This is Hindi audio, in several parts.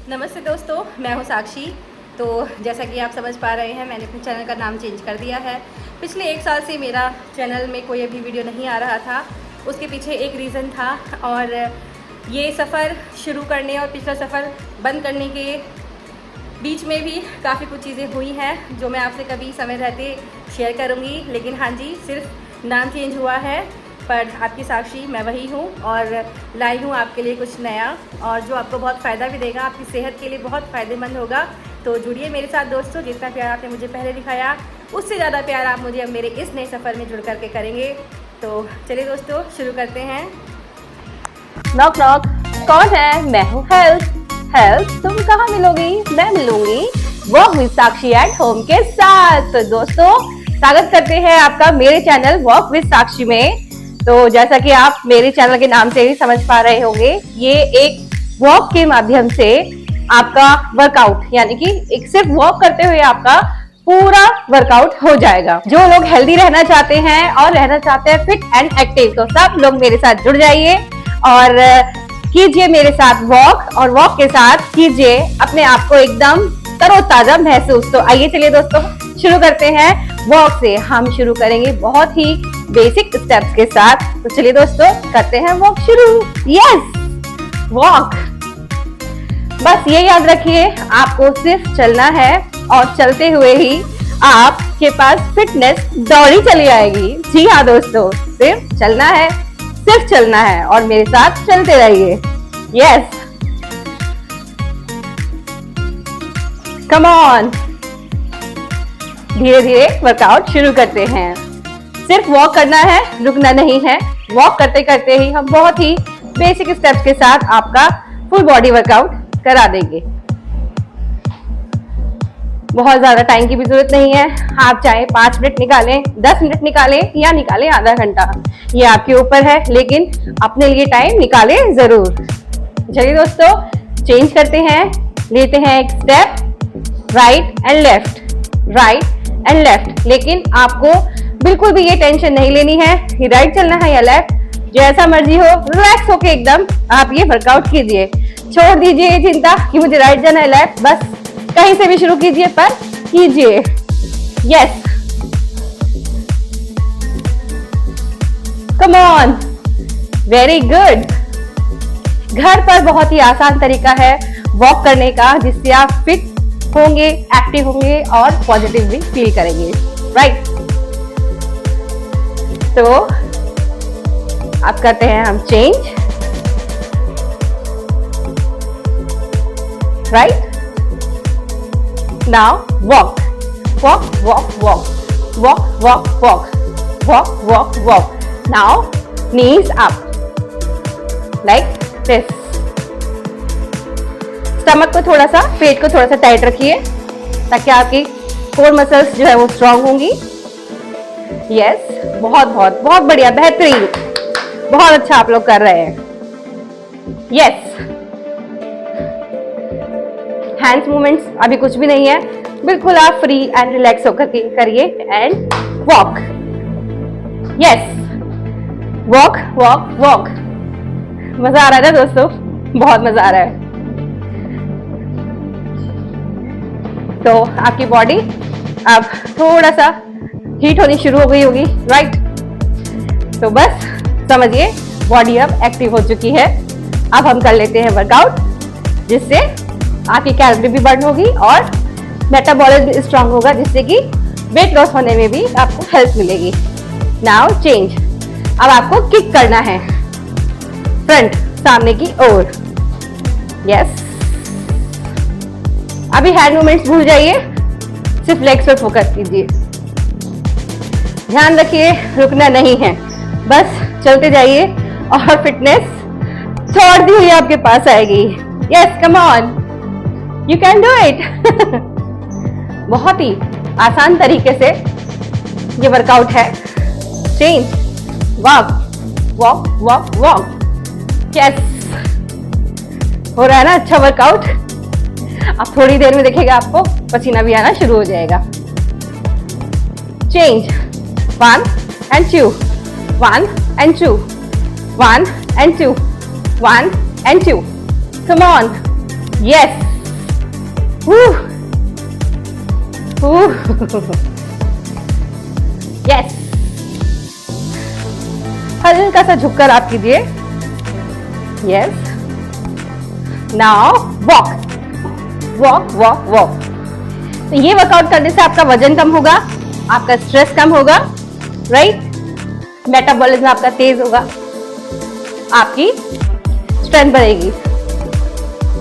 नमस्ते दोस्तों, मैं हूं साक्षी। तो जैसा कि आप समझ पा रहे हैं, मैंने अपने चैनल का नाम चेंज कर दिया है। पिछले 1 साल से मेरा चैनल में कोई अभी वीडियो नहीं आ रहा था। उसके पीछे एक रीज़न था और ये सफ़र शुरू करने और पिछला सफ़र बंद करने के बीच में भी काफ़ी कुछ चीज़ें हुई हैं जो मैं आपसे कभी समय रहते शेयर करूँगी। लेकिन हाँ जी, सिर्फ नाम चेंज हुआ है, पर आपकी साक्षी मैं वही हूँ और लाई हूँ आपके लिए कुछ नया और जो आपको बहुत फ़ायदा भी देगा, आपकी सेहत के लिए बहुत फ़ायदेमंद होगा। तो जुड़िए मेरे साथ दोस्तों। जितना प्यार आपने मुझे पहले दिखाया, उससे ज़्यादा प्यार आप मुझे अब मेरे इस नए सफ़र में जुड़ करके करेंगे। तो चलिए दोस्तों, शुरू करते हैं। नॉक नॉक, कौन है? मैं हूँ हेल्थ। तुम कहाँ मिलोगी? मैं मिलूंगी walk with Sakshi at home के साथ। तो दोस्तों, स्वागत करते हैं आपका मेरे चैनल वॉक विद साक्षी में। तो जैसा कि आप मेरे चैनल के नाम से ही समझ पा रहे होंगे, ये एक वॉक के माध्यम से आपका वर्कआउट, यानी कि एक सिर्फ वॉक करते हुए आपका पूरा वर्कआउट हो जाएगा। जो लोग हेल्दी रहना चाहते हैं और रहना चाहते हैं फिट एंड एक्टिव, तो सब लोग मेरे साथ जुड़ जाइए और कीजिए मेरे साथ वॉक, और वॉक के साथ कीजिए अपने आप को एकदम तरोताजा महसूस। तो आइए चलिए दोस्तों, शुरू करते हैं वॉक से। हम शुरू करेंगे बहुत ही बेसिक स्टेप्स के साथ। तो चलिए दोस्तों, करते हैं वॉक शुरू। Yes, walk. बस ये याद रखिए, आपको सिर्फ चलना है और चलते हुए ही आपके पास फिटनेस दौड़ी चली आएगी। जी हाँ दोस्तों, सिर्फ चलना है, सिर्फ चलना है और मेरे साथ चलते रहिए। Yes, come on. धीरे धीरे वर्कआउट शुरू करते हैं। सिर्फ वॉक करना है, रुकना नहीं है। वॉक करते करते ही हम बहुत ही बेसिक स्टेप्स के साथ आपका फुल बॉडी वर्कआउट करा देंगे। बहुत ज्यादा टाइम की भी जरूरत नहीं है। आप चाहे 5 मिनट निकालें, 10 मिनट निकालें या निकालें आधा घंटा, ये आपके ऊपर है, लेकिन अपने लिए टाइम निकालें जरूर। चलिए दोस्तों, चेंज करते हैं। लेते हैं एक step right and left, right and left. लेकिन आपको बिल्कुल भी ये टेंशन नहीं लेनी है कि राइट चलना है या लेफ्ट। जैसा मर्जी हो, रिलैक्स होके एकदम आप ये वर्कआउट कीजिए। छोड़ दीजिए ये चिंता कि मुझे राइट जाना है लेफ्ट, बस कहीं से भी शुरू कीजिए, पर कीजिए। Yes, come on, very good. घर पर बहुत ही आसान तरीका है वॉक करने का, जिससे आप फिट होंगे, एक्टिव होंगे और पॉजिटिव भी फील करेंगे। राइट, तो अब करते हैं हम change. Right, now walk walk walk walk walk walk walk walk walk walk. Now knees up like this. Stomach को थोड़ा सा, पेट को थोड़ा सा टाइट रखिए ताकि आपकी कोर मसल्स जो है वो स्ट्रांग होंगी। यस, बहुत बहुत बहुत बढ़िया, बेहतरीन, बहुत अच्छा आप लोग कर रहे हैं। यस, हैंड्स मूवमेंट्स अभी कुछ भी नहीं है, बिल्कुल आप फ्री एंड रिलैक्स होकर करिए and walk. Yes, walk walk walk. मजा आ रहा है ना दोस्तों? बहुत मजा आ रहा है। तो आपकी बॉडी अब थोड़ा सा हीट होनी शुरू हो गई होगी। राइट, तो बस समझिए बॉडी अब एक्टिव हो चुकी है। अब हम कर लेते हैं वर्कआउट, जिससे आपकी कैलोरी भी बर्न होगी और मेटाबॉलिज्म भी स्ट्रांग होगा, जिससे कि वेट लॉस होने में भी आपको हेल्प मिलेगी। Now change. अब आपको किक करना है फ्रंट, सामने की ओर। यस, अभी हैंड मूवमेंट्स भूल जाइए, सिर्फ लेग्स पर फोकस कीजिए। ध्यान रखिए, रुकना नहीं है, बस चलते जाइए और फिटनेस दौड़ती हुई आपके पास आएगी। Yes, come on, you can do it. बहुत ही आसान तरीके से ये वर्कआउट है। Change, walk walk walk walk. Yes, हो रहा है ना अच्छा वर्कआउट? अब थोड़ी देर में देखिएगा आपको पसीना भी आना शुरू हो जाएगा। Change, 1 and 2, 1 and 2, 1 and 2, 1 and 2. Come on. Yes. Yes, हल्का सा झुककर आप कीजिए। Yes, now walk walk walk walk. तो ये वर्कआउट करने से आपका वजन कम होगा, आपका स्ट्रेस कम होगा, राइट? मेटाबॉलिज्म आपका तेज होगा, आपकी स्ट्रेंथ बढ़ेगी।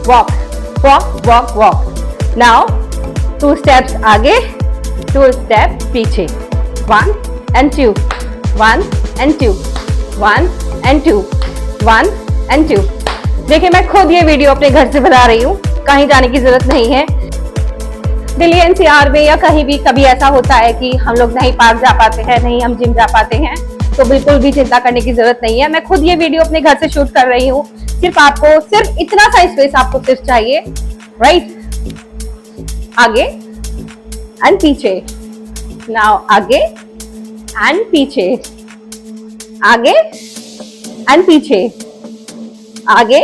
Walk walk walk walk. Now 2 steps आगे, 2 स्टेप पीछे। 1 and 2, 1 and 2, 1 and 2, 1 and 2। देखिए, मैं खुद ये वीडियो अपने घर से बना रही हूँ, कहीं जाने की जरूरत नहीं है। दिल्ली एनसीआर में या कहीं भी कभी ऐसा होता है कि हम लोग नहीं पार्क जा पाते हैं, नहीं हम जिम जा पाते हैं, तो बिल्कुल भी चिंता करने की जरूरत नहीं है। मैं खुद ये वीडियो अपने घर से शूट कर रही हूँ। सिर्फ इतना सा स्पेस आपको सिर्फ चाहिए, राइट? आगे एंड पीछे। नाउ आगे एंड पीछे, आगे एंड पीछे, आगे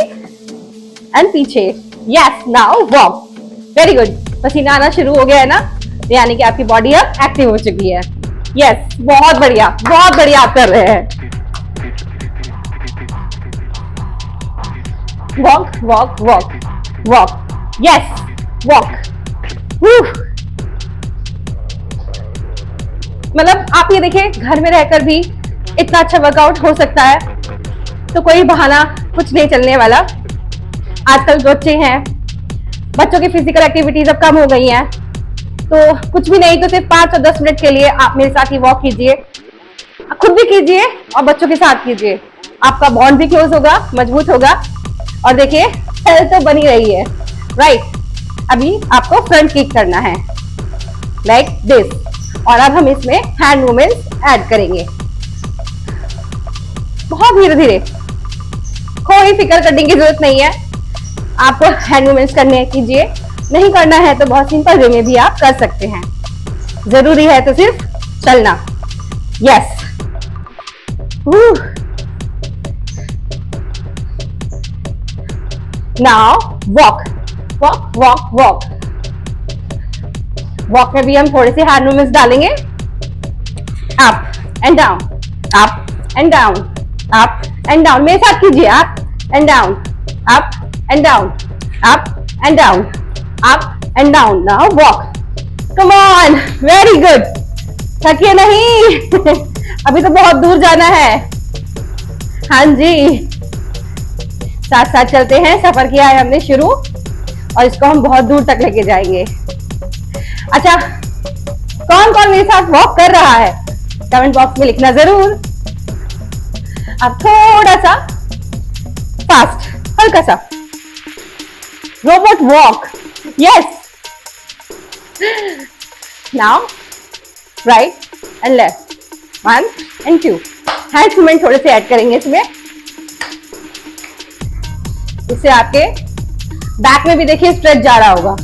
एंड पीछे। Yes, now walk. Very good. पसीना आना शुरू हो गया है ना, यानी कि आपकी बॉडी अब एक्टिव हो चुकी है। यस, बहुत बढ़िया आप कर रहे हैं। Walk walk walk walk. Yes, walk. मतलब आप ये देखिए, घर में रहकर भी इतना अच्छा वर्कआउट हो सकता है, तो कोई बहाना कुछ नहीं चलने वाला। आजकल बच्चे हैं, बच्चों की फिजिकल एक्टिविटीज अब कम हो गई हैं, तो कुछ भी नहीं तो सिर्फ 5 और 10 मिनट के लिए आप मेरे साथ ही वॉक कीजिए, खुद भी कीजिए और बच्चों के साथ कीजिए। आपका बॉन्ड भी क्लोज होगा, मजबूत होगा, और देखिए हेल्थ तो बनी रही है, राइट? अभी आपको फ्रंट किक करना है, लाइक दिस, और अब हम इसमें हैंड मूवमेंट्स ऐड करेंगे, बहुत धीरे धीरे। कोई फिक्र करने की जरूरत नहीं है, आपको हैंड मूवमेंट्स करने कीजिए। नहीं करना है तो बहुत सिंपल वे में भी आप कर सकते हैं, जरूरी है तो सिर्फ चलना। Yes, now walk walk walk walk. Walk में भी हम थोड़े से हैंड मूवमेंट्स डालेंगे, up and down, up and down, up and down. मेरे साथ कीजिए, up and down, up and down, up and down, up and down. Now walk, come on, very good. थकिए नहीं अभी तो बहुत दूर जाना है। हाँ जी, साथ साथ चलते हैं। सफर किया है हमने शुरू, और इसको हम बहुत दूर तक लेके जाएंगे। अच्छा, कौन कौन मेरे साथ वॉक कर रहा है कमेंट बॉक्स में लिखना जरूर। अब थोड़ा सा फास्ट, हल्का सा robot walk. Yes, now right and left, 1 and 2। Hand movement थोड़े से ऐड करेंगे इसमें, इससे आपके बैक में भी देखिए स्ट्रेच जा रहा होगा,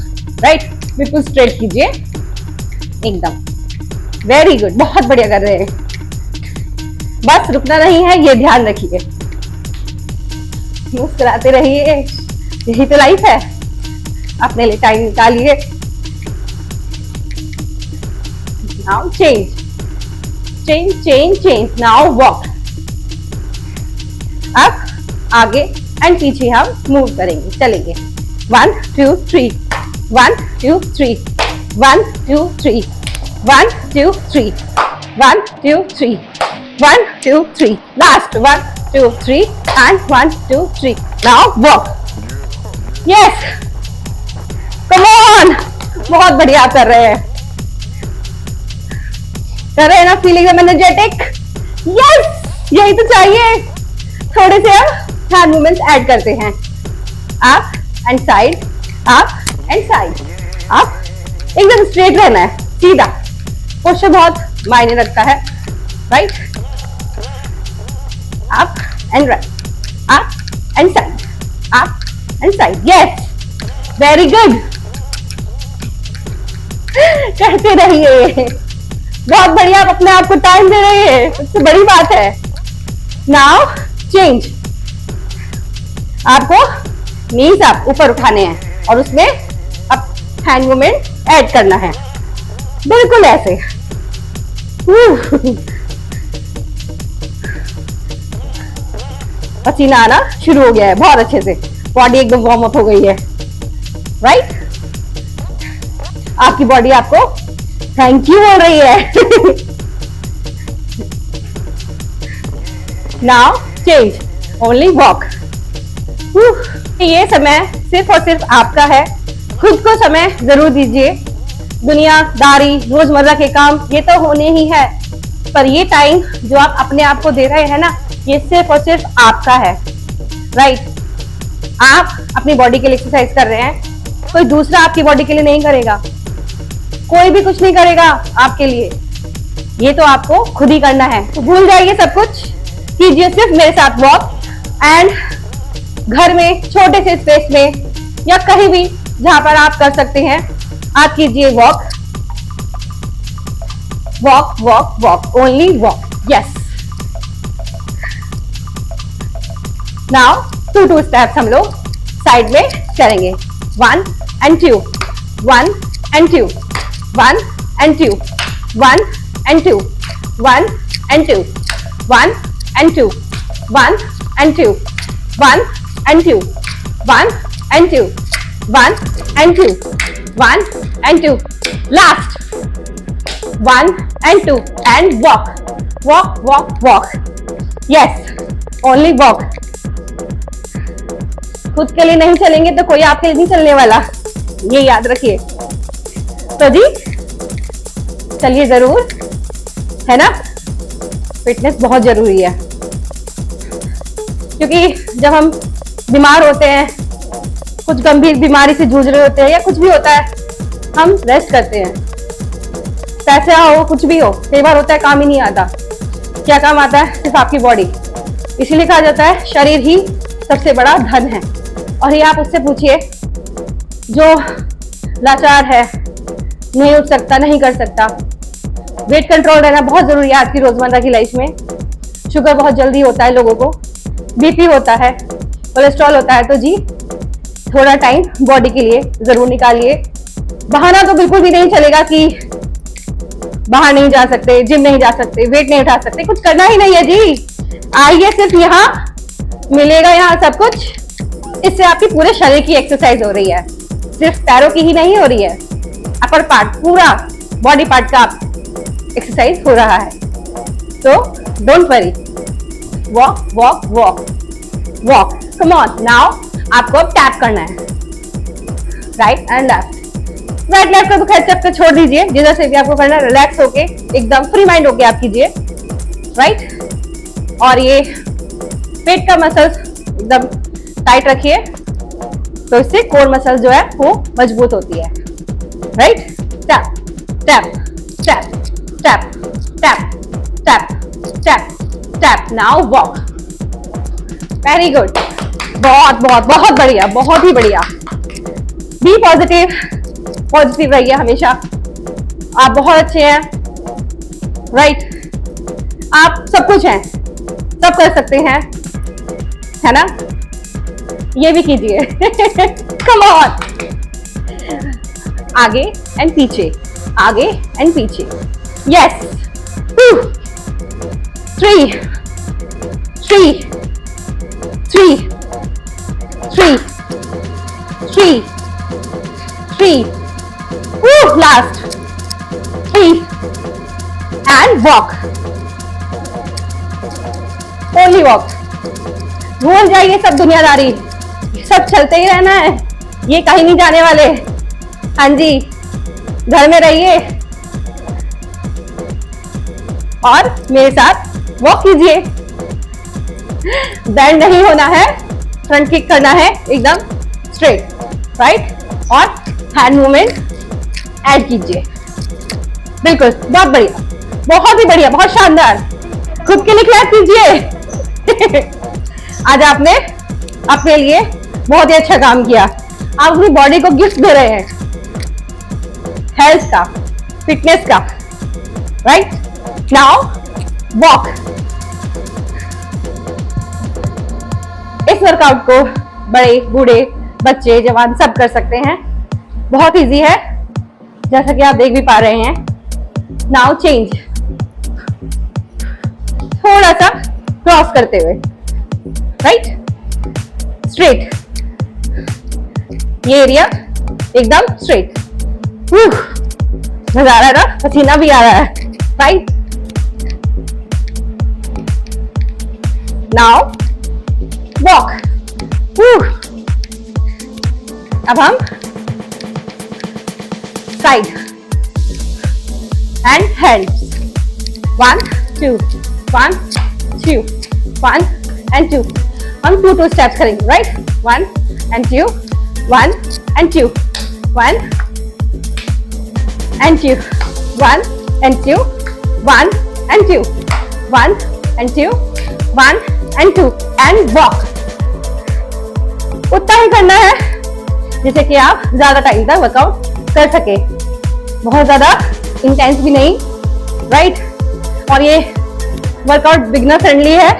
राइट? बिल्कुल स्ट्रेट कीजिए एकदम। वेरी गुड, बहुत बढ़िया कर रहे हैं। बस रुकना नहीं है, ये ध्यान रखिए। मुस्कुराते रहिए, यही तो लाइफ है। अपने लिए टाइम निकालिए। Now change change change change. Now walk. अब आगे एंड पीछे हम मूव करेंगे, चलेंगे। 1 2 3, 1 2 3, 1 2 3, 1 2 3, 1 2 3, 1 2 3। Last 1 2 3 and 1 2 3। Now walk. Yes, come on, बहुत बढ़िया कर रहे हैं। कर रहे हैं ना, फीलिंग एनर्जेटिक। यस, यही तो चाहिए। थोड़े से अब हैंड मूवमेंट्स ऐड करते हैं, up and side, up and side, up. एकदम स्ट्रेट रहना है, सीधा। पोस्चर बहुत मायने रखता है, right? Up and right, up and side, up and side. Yes, very good. करते रहिए, बहुत बढ़िया। आप अपने आप को टाइम दे रहे हैं, सबसे बड़ी बात है। Now change. आपको नीज आप ऊपर उठाने हैं और उसमें अब हैंड मूवमेंट ऐड करना है, बिल्कुल ऐसे। पसीना आना शुरू हो गया है बहुत अच्छे से, बॉडी एकदम वार्म अप हो गई है, राइट? आपकी बॉडी आपको थैंक यू बोल रही है। Now change, only walk. ये समय सिर्फ और सिर्फ आपका है, खुद को समय जरूर दीजिए। दुनियादारी, रोजमर्रा के काम ये तो होने ही है, पर ये टाइम जो आप अपने आप को दे रहे हैं ना, ये सिर्फ और सिर्फ आपका है, राइट? आप अपनी बॉडी के लिए एक्सरसाइज कर रहे हैं, कोई दूसरा आपकी बॉडी के लिए नहीं करेगा, कोई भी कुछ नहीं करेगा आपके लिए, ये तो आपको खुद ही करना है। तो भूल जाइए सब कुछ, कीजिए सिर्फ मेरे साथ वॉक। एंड घर में छोटे से स्पेस में या कहीं भी जहां पर आप कर सकते हैं, आप कीजिए walk, walk walk walk, only walk, yes. Now 2 steps हम लोग साइड में करेंगे, 1 and 2, 1 and 2, 1 and 2, 1 and 2, 1 and 2, 1 and 2, 1 and 2, 1 and 2, 1 and 2, 1 and 2, 1 and 2, last 1 and 2 and walk, walk walk walk, yes, only walk। खुद के लिए नहीं चलेंगे तो कोई आपके लिए नहीं चलने वाला, ये याद रखिए। तो जी चलिए जरूर, है ना? फिटनेस बहुत जरूरी है, क्योंकि जब हम बीमार होते हैं, कुछ गंभीर बीमारी से जूझ रहे होते हैं या कुछ भी होता है, हम रेस्ट करते हैं। पैसा हो, कुछ भी हो, कई बार होता है काम ही नहीं आता। क्या काम आता है? सिर्फ आपकी बॉडी। इसीलिए कहा जाता है शरीर ही सबसे बड़ा धन है। और ये आप उससे पूछिए जो लाचार है, नहीं उठ सकता, नहीं कर सकता। वेट कंट्रोल रहना बहुत जरूरी है आज की रोजमर्रा की लाइफ में। शुगर बहुत जल्दी होता है लोगों को, बीपी होता है, कोलेस्ट्रॉल होता है। तो जी थोड़ा टाइम बॉडी के लिए जरूर निकालिए। बहाना तो बिल्कुल भी नहीं चलेगा कि बाहर नहीं जा सकते, जिम नहीं जा सकते, वेट नहीं उठा सकते, कुछ करना ही नहीं है जी। आइए, सिर्फ यहाँ मिलेगा, यहाँ सब कुछ। इससे आपकी पूरे शरीर की एक्सरसाइज हो रही है, सिर्फ पैरों की ही नहीं हो रही है, अपर पार्ट, पूरा बॉडी पार्ट का एक्सरसाइज हो रहा है। तो don't worry, walk walk walk walk, come on. Now आपको अब टैप करना है, right and left. Right left का तो खैर चक्कर छोड़ दीजिए, जिधर से भी आपको करना है रिलैक्स होके, एकदम फ्री माइंड होके आप कीजिए, राइट। और ये पेट का मसल्स एकदम टाइट रखिए, तो इससे कोर मसल जो है वो मजबूत होती है, right. Tap tap tap tap tap tap tap tap. Now walk, very good, बहुत बहुत बहुत बढ़िया, बहुत ही बढ़िया। बी पॉजिटिव, पॉजिटिव रहिए हमेशा। आप बहुत अच्छे हैं, राइट। आप सब कुछ हैं, सब कर सकते हैं, है ना? ये भी कीजिए। कम ऑन, आगे एंड पीछे, आगे एंड पीछे, yes. 2 3 3 3 3 3 3, last 3 and walk, only walk. भूल जाइए सब दुनियादारी, सब चलते ही रहना है, ये कहीं नहीं जाने वाले। हाँ जी, घर में रहिए और मेरे साथ वॉक कीजिए। बेंड नहीं होना है, फ्रंट किक करना है एकदम स्ट्रेट, राइट। और हैंड मूवमेंट ऐड कीजिए, बिल्कुल, बहुत बढ़िया, बहुत ही बढ़िया, बहुत शानदार। खुद के लिए क्लैप कीजिए। आज आपने अपने लिए बहुत ही अच्छा काम किया। आप अपनी बॉडी को गिफ्ट दे रहे हैं, हेल्थ का, फिटनेस का, राइट। Now walk. इस वर्कआउट को बड़े, बूढ़े, बच्चे, जवान सब कर सकते हैं। बहुत इजी है, जैसा कि आप देख भी पा रहे हैं। नाउ चेंज, थोड़ा सा क्रॉस करते हुए, राइट, स्ट्रेट, ये एरिया एकदम स्ट्रेट। मजा आ रहा है ना, पसीना भी आ रहा है, राइट। Now walk. अब हम साइड एंड हैंड्स, 1 2 1 2 1 and 2, हम 2 स्टेप्स करेंगे, right. 1 and 2 1 and 2 1 and 2 1 and 2 1 and 2 1 and 2 1 and 2 and walk। उतना ही करना है जिससे कि आप ज्यादा टाइम तक वर्कआउट कर सके, बहुत ज्यादा इंटेंस भी नहीं, राइट। और ये वर्कआउट बिगिनर फ्रेंडली है,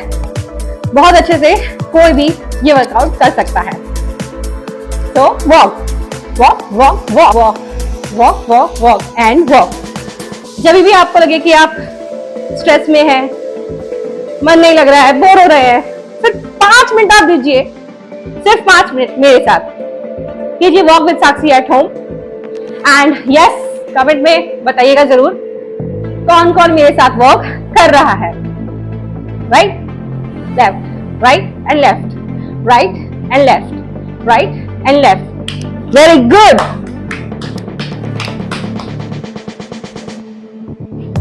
बहुत अच्छे से कोई भी ये वर्कआउट कर सकता है। तो walk walk walk walk walk walk walk walk and walk. जब भी आपको लगे कि आप स्ट्रेस में हैं, मन नहीं लग रहा है, बोर हो रहे हैं, सिर्फ 5 मिनट आप दीजिए, सिर्फ 5 मिनट मेरे साथ कीजिए walk with Sakshi at home. And yes, comment में बताइएगा जरूर कौन कौन मेरे साथ वॉक कर रहा है। Right, left, right and left, right and left, right and left. Very good.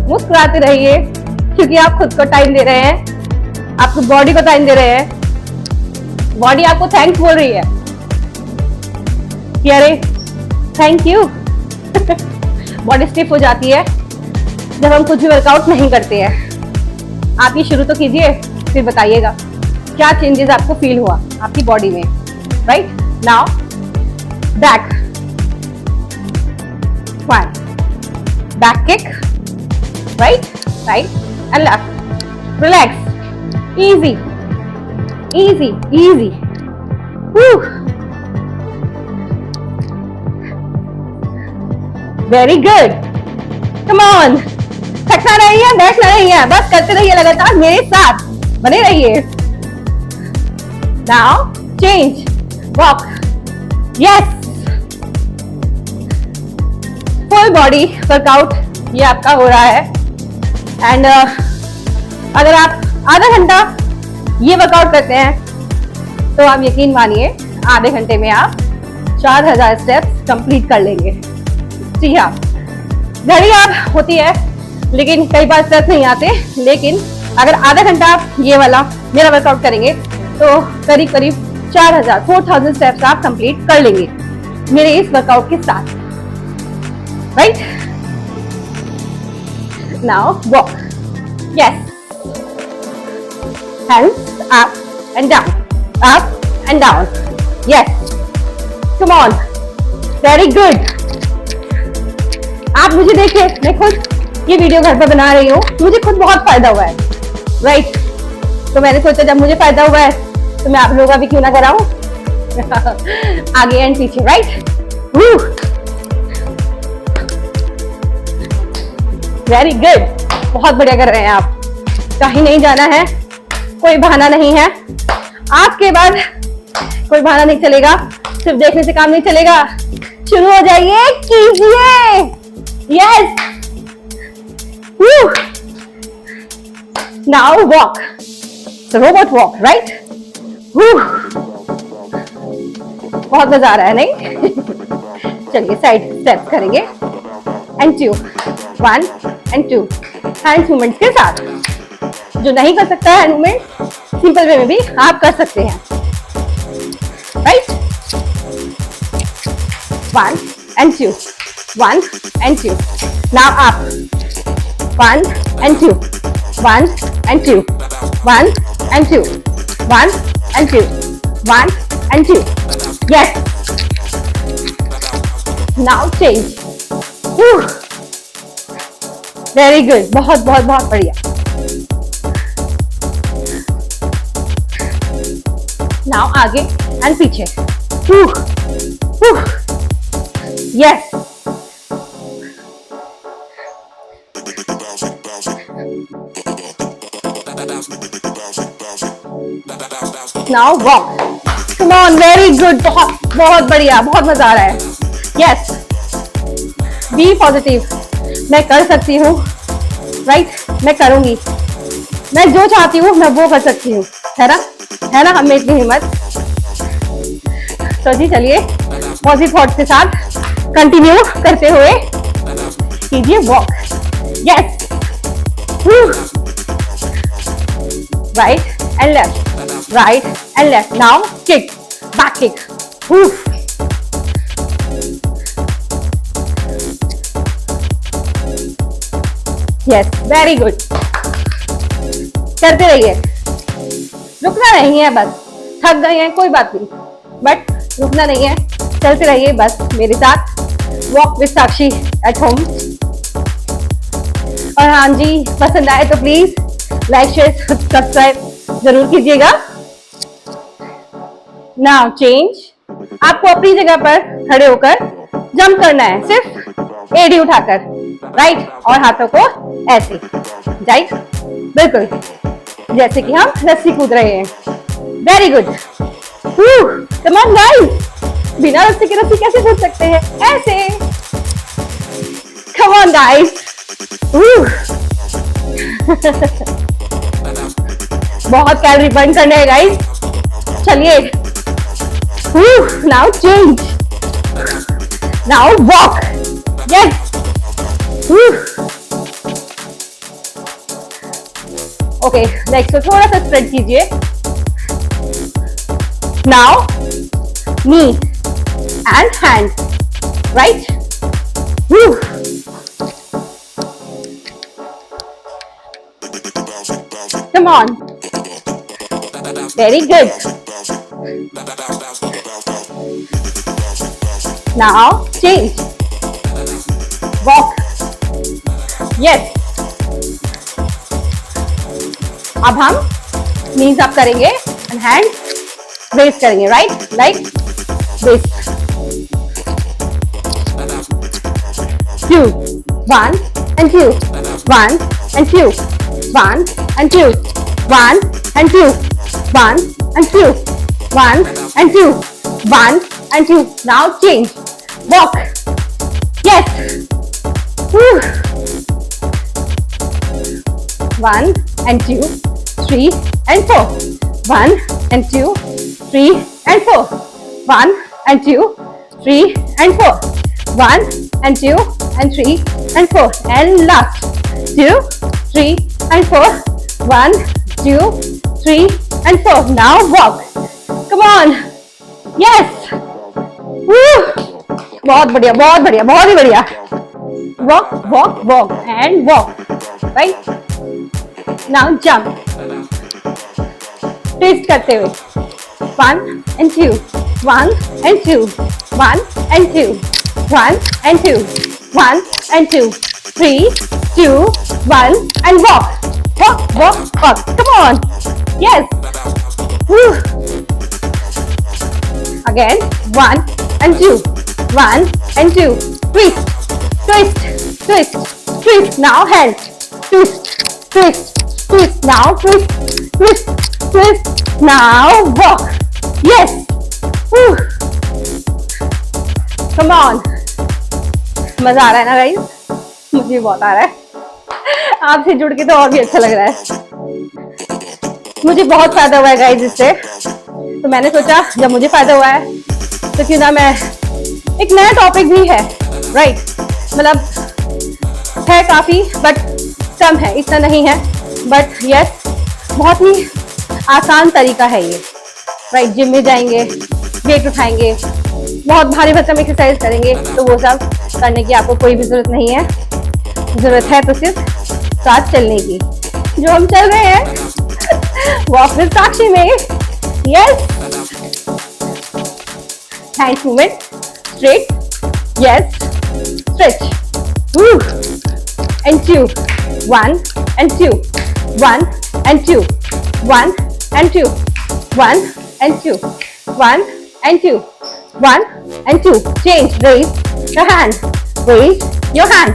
मुस्कुराते रहिए क्योंकि आप खुद को टाइम दे रहे हैं, आपको बॉडी को टाइम दे रहे हैं। बॉडी आपको थैंक्स बोल रही है कि अरे थैंक यू। बॉडी स्टिफ हो जाती है जब हम कुछ भी वर्कआउट नहीं करते हैं। आप ये शुरू तो कीजिए, फिर बताइएगा क्या चेंजेस आपको फील हुआ आपकी बॉडी में। Right, now back, 1 back kick, right right and left. Relax, easy easy easy. Very good, come on. थकना नहीं है, बैठना नहीं है, बस करते रहिए लगातार मेरे साथ, बने रहिए। Now change, walk, yes. Full body workout ये आपका हो रहा है। एंड अगर आप आधा घंटा ये वर्कआउट करते हैं तो आप यकीन मानिए आधे घंटे में आप 4000 स्टेप्स कंप्लीट कर लेंगे। जी हाँ, घड़ी आप होती है लेकिन कई बार स्टेप्स नहीं आते, लेकिन अगर आधा घंटा आप ये वाला मेरा वर्कआउट करेंगे तो करीब करीब 4000 स्टेप्स आप कंप्लीट कर लेंगे मेरे इस वर्कआउट के साथ। Right, now walk, yes. Hands up and down, up and down, yes. Come on, very good. आप मुझे देखिए, मैं खुद ये वीडियो घर पर बना रही हूँ, मुझे खुद बहुत फायदा हुआ है। राइट, तो मैंने सोचा जब मुझे फायदा हुआ है तो मैं आप लोगों का भी क्यों ना कराऊं। आगे एंड पीछे, राइट। वेरी गुड, बहुत बढ़िया कर रहे हैं आप। कहीं नहीं जाना है, कोई बहाना नहीं है, आपके बाद कोई बहाना नहीं चलेगा, सिर्फ देखने से काम नहीं चलेगा। शुरू हो जाइए, कीजिए, yes. Now walk, robot walk, right. बहुत मजा आ रहा है नहीं? चलिए साइड स्टेप्स करेंगे एंड 2 1 एंड 2 हैंड मूवमेंट्स के साथ। जो नहीं कर सकता है हैंड मूवमेंट, सिंपल वे में भी आप कर सकते हैं। Right, 1 and 2 1 and 2। Now up, 1 and 2 1 and 2 1 and 2 1 and 2 1 and 2, yes। Now change, very good, बहुत बहुत बहुत बढ़िया। नाउ आगे एंड पीछे, Yes. Now walk. Come on, very good. बहुत बहुत बढ़िया, बहुत मजा आ रहा है. Yes. Be positive. मैं कर सकती हूँ. Right? मैं करूँगी. मैं जो चाहती हूँ मैं वो कर सकती हूँ. है ना? है ना? हम में इतनी हिम्मत. तो जी चलिए पॉजिटिव थॉट्स के साथ कंटिन्यू करते हुए कीजिए walk. Yes. Right and left, right and left. Now kick, back kick. Yes, very good. करते रहिए, रुकना नहीं है. बस थक गए हैं कोई बात नहीं, बट रुकना नहीं है, चलते रहिए बस मेरे साथ. Walk with Sakshi at home. और हाँ जी, पसंद आए तो प्लीज लाइक शेयर सब्सक्राइब जरूर कीजिएगा. Now change. आपको अपनी जगह पर खड़े होकर जंप करना है, सिर्फ एड़ी उठाकर. राइट, और हाथों को ऐसे. राइट, बिल्कुल जैसे कि हम रस्सी कूद रहे हैं. Very good. Come on guys, बिना रस्सी के रस्सी कैसे कूद सकते हैं? ऐसे. Come on guys. बहुत कैलोरी बर्न करने हैं गाइस. चलिए. Now change. Now walk. Yes. Okay, next को थोड़ा सा स्प्रेड कीजिए. Now knee and hand. Right? Come on. Very good. Now change. Walk. Yes. अब हम knees up करेंगे and hand raise करेंगे. Right? Like this. 2, 1 and 2, 1 and 2, 1 and 2, 1 and 2, 1 and 2, 1 and 2, 1 and 2. Now change. Walk. Yes. 1 and 2, 3 and 4. 1 and 2, 3 and 4. 1 and 2, 3 and 4. 1 and 2 and 3 and 4. And last. 2, 3 and 4. 1, 2, 3 and 4. Now walk. Come on. Yes. बहुत बढ़िया, बहुत बढ़िया, बहुत ही बढ़िया. Walk, walk, walk and walk. Right? Now jump. Twist करते हुए. 1 and 2, 1 and 2, 1 and 2, 1 and 2, 1 and 2, 3, 2, 1 and walk. Walk, walk, walk. Come on. Yes. Again. 1 and 2, 1 and 2. Twist, twist, twist, twist. Now hand. Twist, twist, twist. Now twist, twist, twist. Now walk. Yes. Come on. मजा आ रहा है ना गाइस? मुझे बहुत आ रहा है. आपसे जुड़ के तो और भी अच्छा लग रहा है. मुझे बहुत फायदा हुआ है गाइस इससे. तो मैंने सोचा जब मुझे फायदा हुआ है तो क्यों ना मैं, एक नया टॉपिक भी है. राइट, मतलब है काफी बट कम है, इतना नहीं है. बट यस, बहुत ही आसान तरीका है ये. राइट, जिम में जाएंगे, वेट उठाएंगे, बहुत भारी भरकम एक्सरसाइज करेंगे, तो वो सब करने की आपको कोई भी जरूरत नहीं है. जरूरत है तो सिर्फ साथ चलने की, जो हम चल रहे हैं वॉक विद साक्षी में. Yes. Hand movement straight. Yes. Stretch. and 2, 1 and 2, 1 and 2, 1 and 2, 1 and 2, 1 and 2, 1 and 2. Change. Raise, your hand, raise your hand,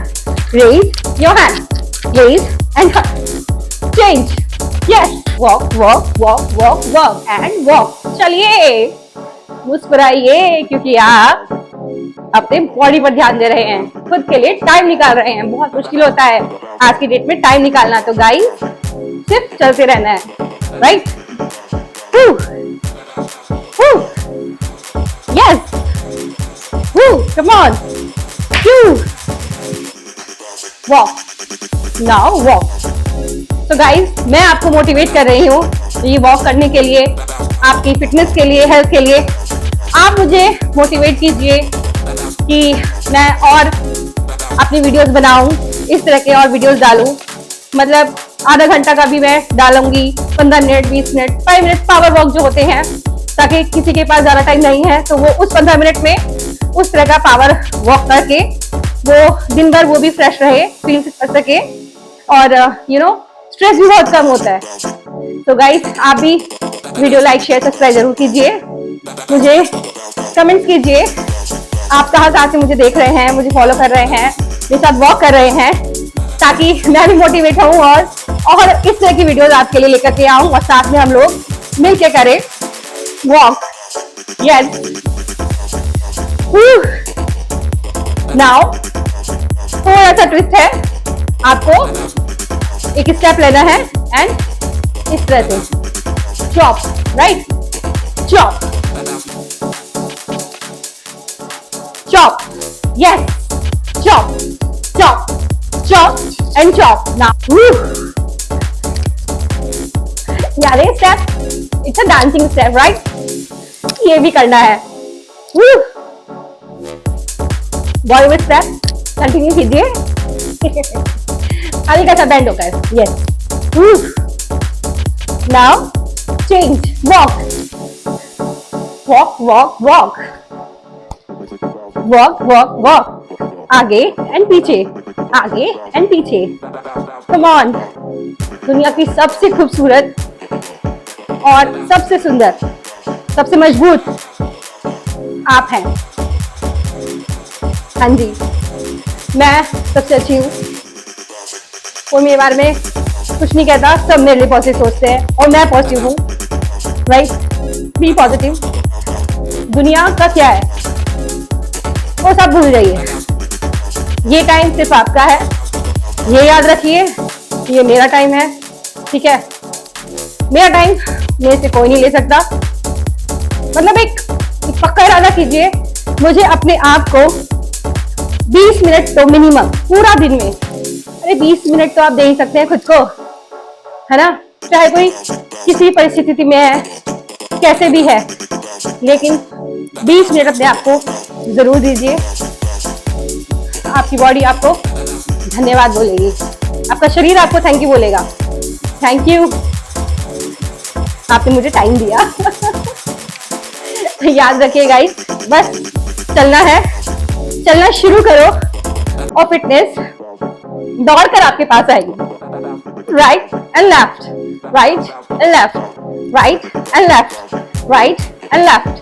raise your hand, raise and change. Yes, walk, walk, walk, walk, walk and walk. चलिए मुस्कुराइए क्योंकि आप अपने बॉडी पर ध्यान दे रहे हैं, खुद के लिए टाइम निकाल रहे हैं। बहुत मुश्किल होता है आज की डेट में टाइम निकालना, तो गाइस सिर्फ चलते रहना है, right? Yes, come on, walk, now walk. तो गाइस मैं आपको मोटिवेट कर रही हूँ ये वॉक करने के लिए, आपकी फिटनेस के लिए, हेल्थ के लिए। आप मुझे मोटिवेट कीजिए कि मैं और अपनी वीडियोस बनाऊं, इस तरह के और वीडियोस डालूं। मतलब आधा घंटा का भी मैं डालूंगी, 15 minute, 20 minute, 5 minute power walk जो होते हैं, ताकि किसी के पास ज्यादा टाइम नहीं है तो वो उस 15 मिनट में उस तरह का पावर वॉक करके वो दिन भर वो भी फ्रेश रहे, फील कर सके और स्ट्रेस भी बहुत कम होता है। तो गाइस आप भी वीडियो लाइक, शेयर, सब्सक्राइब जरूर कीजिए। मुझे कमेंट्स कीजिए आप कहाँ से मुझे देख रहे हैं, मुझे फॉलो कर रहे हैं, मेरे साथ वॉक कर रहे हैं, ताकि मैं भी मोटिवेट हूँ और इस तरह की वीडियोस आपके लिए लेकर के आऊँ और साथ में हम लोग मिलके करें वॉक। यस, नाउ थोड़ा सा ट्विस्ट है, आपको एक स्टेप लेना है एंड इस तरह से chop, right? Chop, chop, yes, chop, chop, chop and chop. Now, यार ये step, it's a dancing step, right? ये भी करना है। Bollywood step, continue कीजिए। हल्का सा bend होकर, yes. Now, change, walk, walk, walk, walk. Walk walk walk, आगे एंड पीछे, आगे एंड पीछे। कम ऑन, दुनिया की सबसे खूबसूरत और सबसे सुंदर, सबसे मजबूत आप हैं। हाँ जी, मैं सबसे अच्छी हूँ, कोई मेरे बारे में कुछ नहीं कहता, सब मेरे लिए पॉजिटिव सोचते हैं और मैं पॉजिटिव हूँ, राइट? B positive. दुनिया का क्या है वो सब भूल जाइए, ये टाइम सिर्फ आपका है, ये याद रखिए, ये मेरा टाइम है, ठीक है? मेरा टाइम मेरे से कोई नहीं ले सकता। मतलब एक पक्का इरादा कीजिए, मुझे अपने आप को 20 मिनट तो मिनिमम पूरा दिन में, अरे 20 मिनट तो आप दे ही सकते हैं खुद को, है ना? चाहे कोई किसी परिस्थिति में है, कैसे भी है, लेकिन 20 मिनट अपने आप को जरूर दीजिए। आपकी बॉडी आपको धन्यवाद बोलेगी, आपका शरीर आपको थैंक यू बोलेगा। थैंक यू, आपने मुझे टाइम दिया। याद रखिए गाइस, बस चलना है, चलना शुरू करो और फिटनेस दौड़कर आपके पास आएगी। Right and left, right and left, right and left, right and left.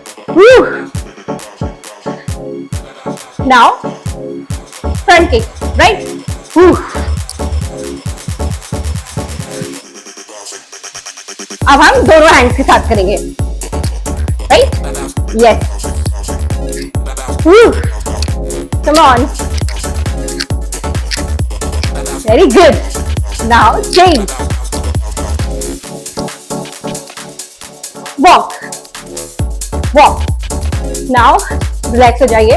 Now, front kick, right? अब हम दोनों हैंड्स के साथ करेंगे, right? Yes. Come on. Very good. Now change. Walk. Walk. Now relax हो जाइए।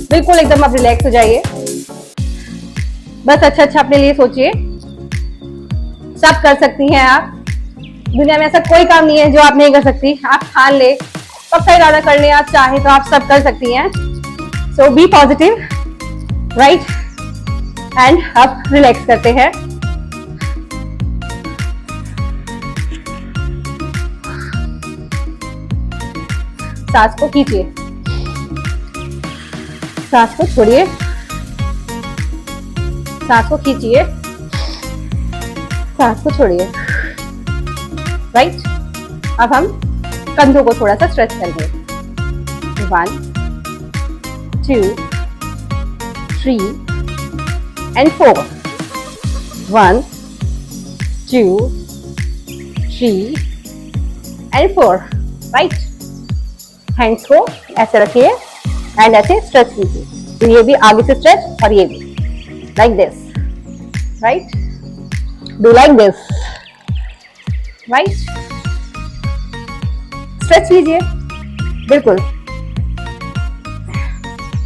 बिल्कुल एकदम आप रिलैक्स हो जाइए। बस अच्छा अपने लिए सोचिए, सब कर सकती हैं आप। दुनिया में ऐसा कोई काम नहीं है जो आप नहीं कर सकती। आप ठान ले, पक्का इरादा कर ले, आप चाहे तो आप सब कर सकती हैं। सो बी पॉजिटिव, राइट? एंड अब रिलैक्स करते हैं। सांस को खींचिए, सांस को छोड़िए, सांस को खींचिए, सांस को छोड़िए, राइट? अब हम कंधों को थोड़ा सा स्ट्रेच करिए। 1 2 3 and 4 1 2 3 and 4 राइट। हैंड्स को ऐसे रखिए एंड ऐसे स्ट्रेच कीजिए। तो ये भी आगे से स्ट्रेच और ये भी like this right. Do like this right. Stretch कीजिए बिल्कुल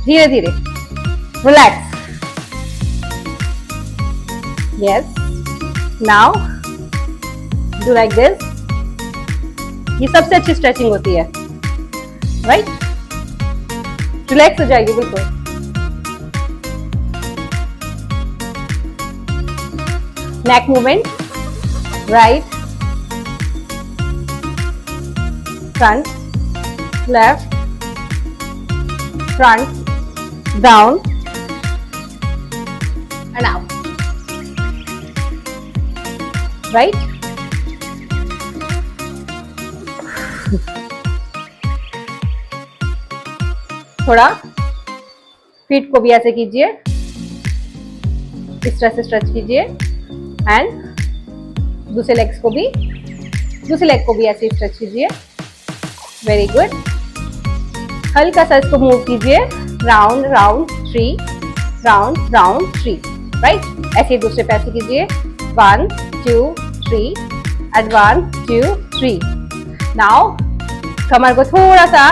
धीरे धीरे। Relax. Yes now do like this. ये सबसे अच्छी स्ट्रेचिंग होती है राइट। रिलैक्स हो जाएगी बिल्कुल। Neck movement right front left front down and out right. थोड़ा फीट को भी ऐसे कीजिए, इस तरह से स्ट्रेच कीजिए एंड दूसरे लेग को भी ऐसे स्ट्रेच कीजिए। Very good. हल्का सा इसको मूव कीजिए round round 3 round round 3 right. ऐसे दूसरे पैर से कीजिए 1 2 3 एंड 1 2 3। नाउ कमर को थोड़ा सा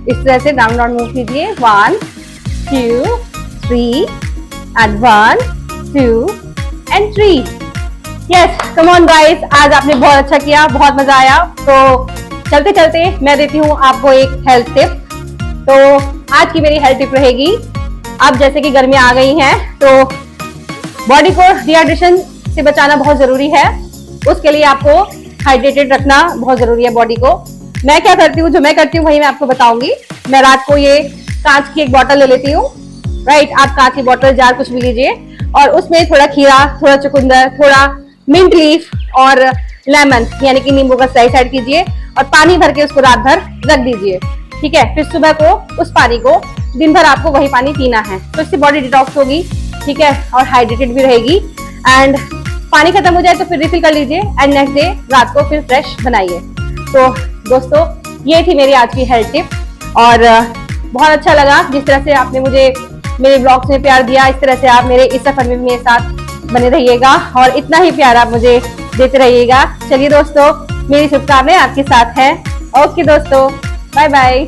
इस तरह से राउंड राउंड मूव कीजिए 1 2 3 and 1 2 and 3। Yes come on guys, आज आपने बहुत अच्छा किया, बहुत मजा आया। तो चलते चलते मैं देती हूँ आपको एक हेल्थ टिप। तो आज की मेरी हेल्थ टिप रहेगी, अब जैसे कि गर्मियां आ गई हैं तो बॉडी को डिहाइड्रेशन से बचाना बहुत जरूरी है। उसके लिए आपको हाइड्रेटेड रखना बहुत जरूरी है बॉडी को। मैं क्या करती हूँ, जो मैं करती हूँ वही मैं आपको बताऊंगी। मैं रात को ये कांच की एक बोतल ले लेती हूँ राइट। आप कांच की बोतल जार कुछ भी लीजिए और उसमें थोड़ा खीरा, थोड़ा चुकंदर, थोड़ा मिंट लीफ और लेमन यानी कि नींबू का स्लाइस ऐड कीजिए और पानी भर के उसको रात भर रख दीजिए। ठीक है, फिर सुबह को उस पानी को दिन भर आपको वही पानी पीना है। तो इससे बॉडी डिटॉक्स होगी, ठीक है, और हाइड्रेटेड भी रहेगी। एंड पानी खत्म हो जाए तो फिर रिफिल कर लीजिए एंड नेक्स्ट डे रात को फिर फ्रेश बनाइए। तो दोस्तों ये थी मेरी आज की हेल्थ टिप और बहुत अच्छा लगा जिस तरह से आपने मुझे मेरे ब्लॉग्स में प्यार दिया। इस तरह से आप मेरे इस सफर में मेरे साथ बने रहिएगा और इतना ही प्यार आप मुझे देते रहिएगा। चलिए दोस्तों, मेरी शुभकामनाएं आपके साथ है। ओके दोस्तों, बाय बाय।